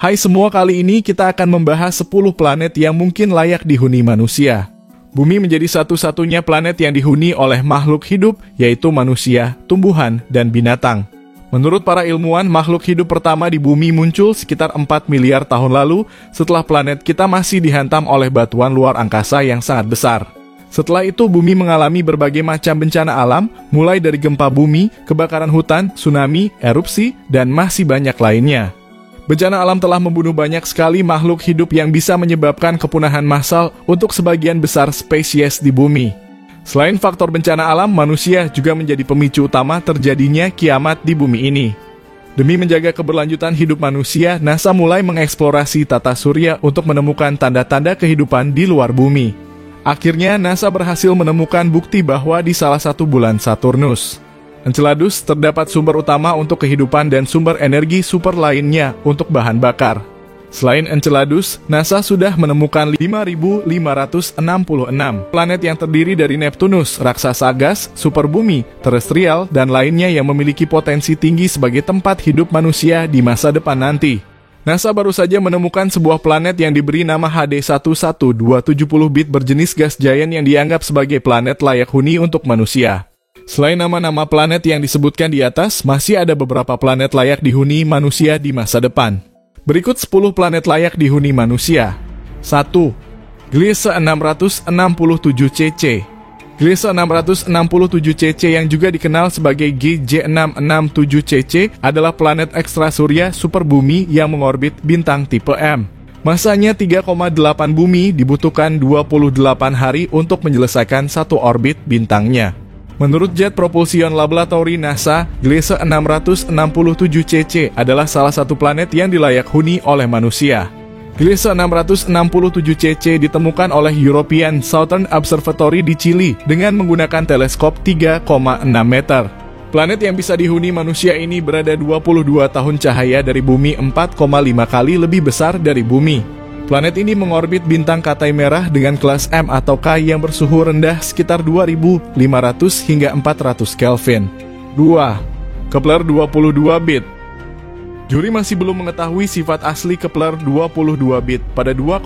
Hai semua, kali ini kita akan membahas 10 planet yang mungkin layak dihuni manusia. Bumi menjadi satu-satunya planet yang dihuni oleh makhluk hidup, yaitu manusia, tumbuhan, dan binatang. Menurut para ilmuwan, makhluk hidup pertama di bumi muncul sekitar 4 miliar tahun lalu setelah planet kita masih dihantam oleh batuan luar angkasa yang sangat besar. Setelah itu, bumi mengalami berbagai macam bencana alam, mulai dari gempa bumi, kebakaran hutan, tsunami, erupsi, dan masih banyak lainnya. Bencana alam telah membunuh banyak sekali makhluk hidup yang bisa menyebabkan kepunahan massal untuk sebagian besar spesies di bumi. Selain faktor bencana alam, manusia juga menjadi pemicu utama terjadinya kiamat di bumi ini. Demi menjaga keberlanjutan hidup manusia, NASA mulai mengeksplorasi tata surya untuk menemukan tanda-tanda kehidupan di luar bumi. Akhirnya, NASA berhasil menemukan bukti bahwa di salah satu bulan Saturnus, Enceladus, terdapat sumber utama untuk kehidupan dan sumber energi super lainnya untuk bahan bakar. Selain Enceladus, NASA sudah menemukan 5.566 planet yang terdiri dari Neptunus, raksasa gas, superbumi, terestrial, dan lainnya yang memiliki potensi tinggi sebagai tempat hidup manusia di masa depan nanti. NASA baru saja menemukan sebuah planet yang diberi nama HD11270 bit berjenis gas giant yang dianggap sebagai planet layak huni untuk manusia. Selain nama-nama planet yang disebutkan di atas, masih ada beberapa planet layak dihuni manusia di masa depan. Berikut 10 planet layak dihuni manusia. 1. Gliese 667cc. Gliese 667cc yang juga dikenal sebagai GJ667cc adalah planet ekstrasurya superbumi yang mengorbit bintang tipe M. Masanya 3,8 bumi, dibutuhkan 28 hari untuk menyelesaikan satu orbit bintangnya. Menurut Jet Propulsion Laboratory NASA, Gliese 667cc adalah salah satu planet yang dilayak huni oleh manusia. Gliese 667cc ditemukan oleh European Southern Observatory di Chili dengan menggunakan teleskop 3,6 meter. Planet yang bisa dihuni manusia ini berada 22 tahun cahaya dari bumi, 4,5 kali lebih besar dari bumi. Planet ini mengorbit bintang Katai Merah dengan kelas M atau K yang bersuhu rendah sekitar 2500 hingga 400 Kelvin. 2. Kepler 22-bit. Juri masih belum mengetahui sifat asli Kepler 22-bit. Pada 2,4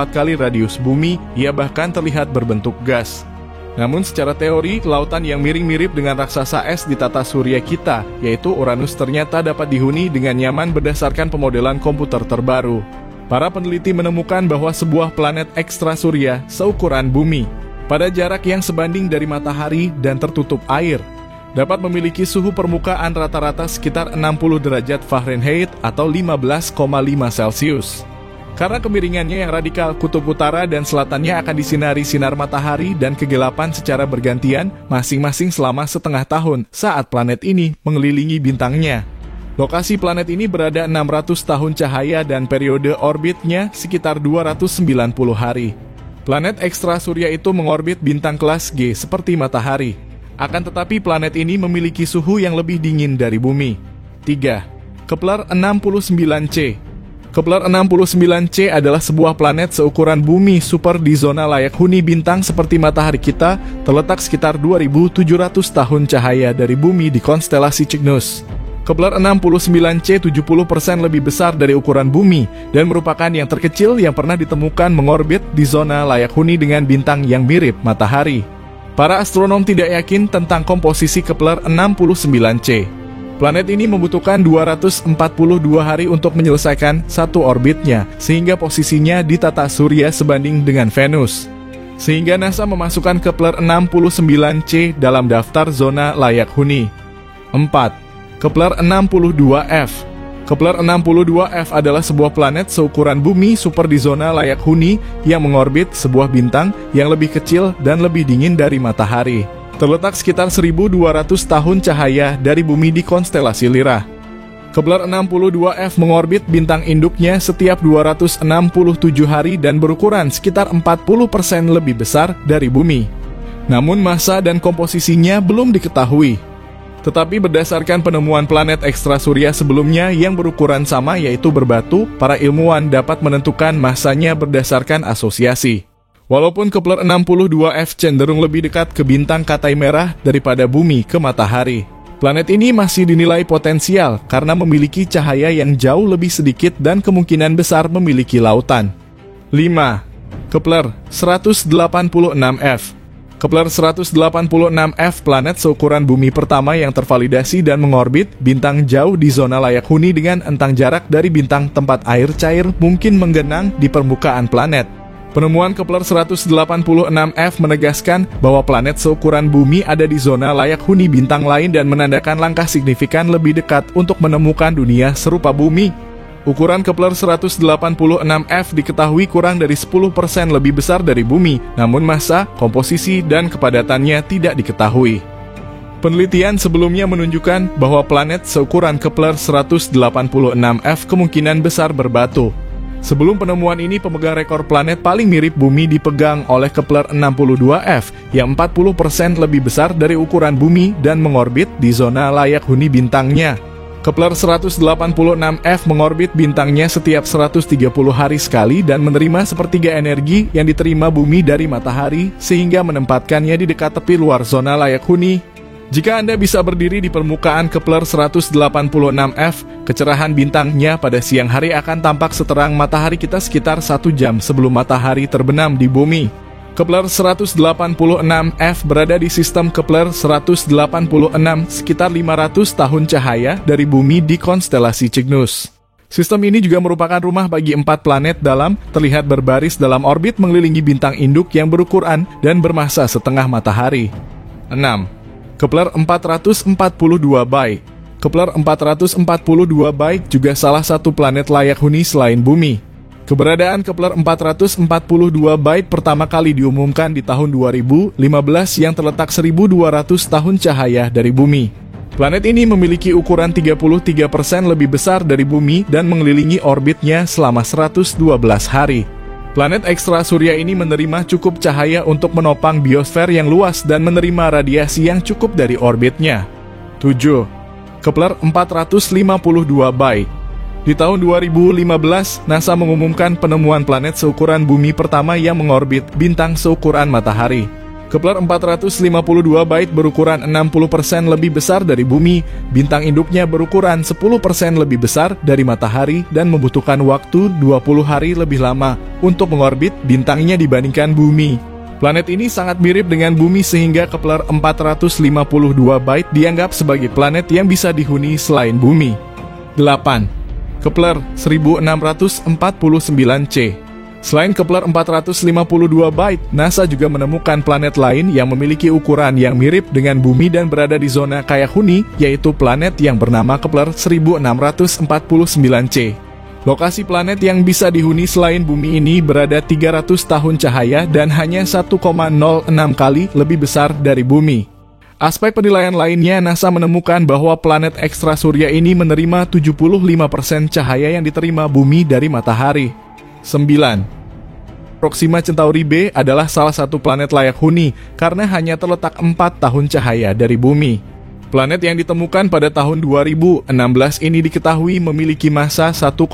kali radius bumi, ia bahkan terlihat berbentuk gas. Namun secara teori, lautan yang mirip-mirip dengan raksasa es di tata surya kita, yaitu Uranus, ternyata dapat dihuni dengan nyaman berdasarkan pemodelan komputer terbaru. Para peneliti menemukan bahwa sebuah planet ekstrasurya seukuran bumi, pada jarak yang sebanding dari matahari dan tertutup air, dapat memiliki suhu permukaan rata-rata sekitar 60 derajat Fahrenheit atau 15,5 Celcius. Karena kemiringannya yang radikal, kutub utara dan selatannya akan disinari sinar matahari dan kegelapan secara bergantian, masing-masing selama setengah tahun saat planet ini mengelilingi bintangnya. Lokasi planet ini berada 600 tahun cahaya dan periode orbitnya sekitar 290 hari. Planet ekstrasurya itu mengorbit bintang kelas G seperti matahari. Akan tetapi planet ini memiliki suhu yang lebih dingin dari bumi. 3. Kepler 69c. Kepler 69c adalah sebuah planet seukuran bumi super di zona layak huni bintang seperti matahari kita, terletak sekitar 2700 tahun cahaya dari bumi di konstelasi Cygnus. Kepler 69c 70% lebih besar dari ukuran bumi dan merupakan yang terkecil yang pernah ditemukan mengorbit di zona layak huni dengan bintang yang mirip matahari. Para astronom tidak yakin tentang komposisi Kepler 69c. Planet ini membutuhkan 242 hari untuk menyelesaikan satu orbitnya, sehingga posisinya di tata surya sebanding dengan Venus. Sehingga NASA memasukkan Kepler 69c dalam daftar zona layak huni. 4. Kepler 62f. Kepler 62f adalah sebuah planet seukuran bumi super di zona layak huni yang mengorbit sebuah bintang yang lebih kecil dan lebih dingin dari matahari. Terletak sekitar 1200 tahun cahaya dari bumi di konstelasi Lyra. Kepler 62f mengorbit bintang induknya setiap 267 hari dan berukuran sekitar 40% lebih besar dari bumi. Namun massa dan komposisinya belum diketahui. Tetapi berdasarkan penemuan planet ekstrasurya sebelumnya yang berukuran sama yaitu berbatu, para ilmuwan dapat menentukan massanya berdasarkan asosiasi. Walaupun Kepler 62f cenderung lebih dekat ke bintang Katai Merah daripada bumi ke matahari. Planet ini masih dinilai potensial karena memiliki cahaya yang jauh lebih sedikit dan kemungkinan besar memiliki lautan. 5. Kepler 186f. Kepler 186f, planet seukuran bumi pertama yang tervalidasi dan mengorbit bintang jauh di zona layak huni dengan entang jarak dari bintang tempat air cair mungkin menggenang di permukaan planet. Penemuan Kepler 186f menegaskan bahwa planet seukuran bumi ada di zona layak huni bintang lain dan menandakan langkah signifikan lebih dekat untuk menemukan dunia serupa bumi. Ukuran Kepler 186f diketahui kurang dari 10% lebih besar dari bumi, namun massa, komposisi, dan kepadatannya tidak diketahui. Penelitian sebelumnya menunjukkan bahwa planet seukuran Kepler 186f kemungkinan besar berbatu. Sebelum penemuan ini, pemegang rekor planet paling mirip bumi dipegang oleh Kepler 62f yang 40% lebih besar dari ukuran bumi dan mengorbit di zona layak huni bintangnya. Kepler 186f mengorbit bintangnya setiap 130 hari sekali dan menerima sepertiga energi yang diterima bumi dari matahari sehingga menempatkannya di dekat tepi luar zona layak huni. Jika Anda bisa berdiri di permukaan Kepler 186f, kecerahan bintangnya pada siang hari akan tampak seterang matahari kita sekitar 1 jam sebelum matahari terbenam di bumi. Kepler 186f berada di sistem Kepler 186 sekitar 500 tahun cahaya dari bumi di konstelasi Cygnus. Sistem ini juga merupakan rumah bagi 4 planet dalam terlihat berbaris dalam orbit mengelilingi bintang induk yang berukuran dan bermassa setengah matahari. 6. Kepler 442b. Kepler 442b juga salah satu planet layak huni selain bumi. Keberadaan Kepler 442b pertama kali diumumkan di tahun 2015 yang terletak 1.200 tahun cahaya dari bumi. Planet ini memiliki ukuran 33% lebih besar dari bumi dan mengelilingi orbitnya selama 112 hari. Planet ekstra surya ini menerima cukup cahaya untuk menopang biosfer yang luas dan menerima radiasi yang cukup dari orbitnya. 7. Kepler 452b. Di tahun 2015, NASA mengumumkan penemuan planet seukuran bumi pertama yang mengorbit bintang seukuran matahari. Kepler 452b berukuran 60% lebih besar dari bumi, bintang induknya berukuran 10% lebih besar dari matahari dan membutuhkan waktu 20 hari lebih lama untuk mengorbit bintangnya dibandingkan bumi. Planet ini sangat mirip dengan bumi sehingga Kepler 452b dianggap sebagai planet yang bisa dihuni selain bumi. 8. Kepler 1649c. Selain Kepler 452b, NASA juga menemukan planet lain yang memiliki ukuran yang mirip dengan bumi dan berada di zona layak huni, yaitu planet yang bernama Kepler 1649c. Lokasi planet yang bisa dihuni selain bumi ini berada 300 tahun cahaya dan hanya 1,06 kali lebih besar dari bumi. Aspek penilaian lainnya, NASA menemukan bahwa planet ekstra surya ini menerima 75% cahaya yang diterima bumi dari matahari. 9. Proxima Centauri b adalah salah satu planet layak huni karena hanya terletak 4 tahun cahaya dari bumi. Planet yang ditemukan pada tahun 2016 ini diketahui memiliki massa 1,27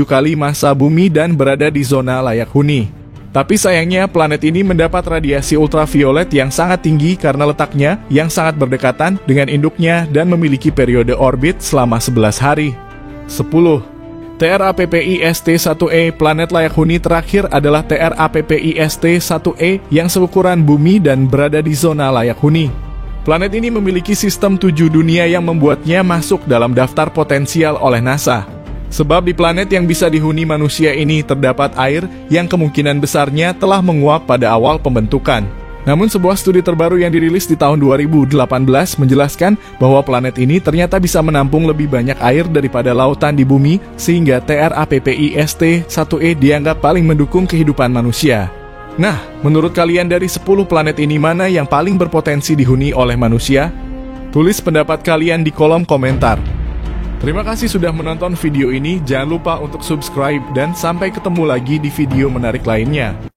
kali massa bumi dan berada di zona layak huni. Tapi sayangnya planet ini mendapat radiasi ultraviolet yang sangat tinggi karena letaknya yang sangat berdekatan dengan induknya dan memiliki periode orbit selama 11 hari. 10. TRAPPIST-1e, planet layak huni terakhir adalah TRAPPIST-1e yang seukuran bumi dan berada di zona layak huni. Planet ini memiliki sistem 7 dunia yang membuatnya masuk dalam daftar potensial oleh NASA. Sebab di planet yang bisa dihuni manusia ini terdapat air yang kemungkinan besarnya telah menguap pada awal pembentukan. Namun sebuah studi terbaru yang dirilis di tahun 2018 menjelaskan bahwa planet ini ternyata bisa menampung lebih banyak air daripada lautan di bumi sehingga TRAPPIST-1e dianggap paling mendukung kehidupan manusia. Nah, menurut kalian dari 10 planet ini mana yang paling berpotensi dihuni oleh manusia? Tulis pendapat kalian di kolom komentar. Terima kasih sudah menonton video ini, jangan lupa untuk subscribe dan sampai ketemu lagi di video menarik lainnya.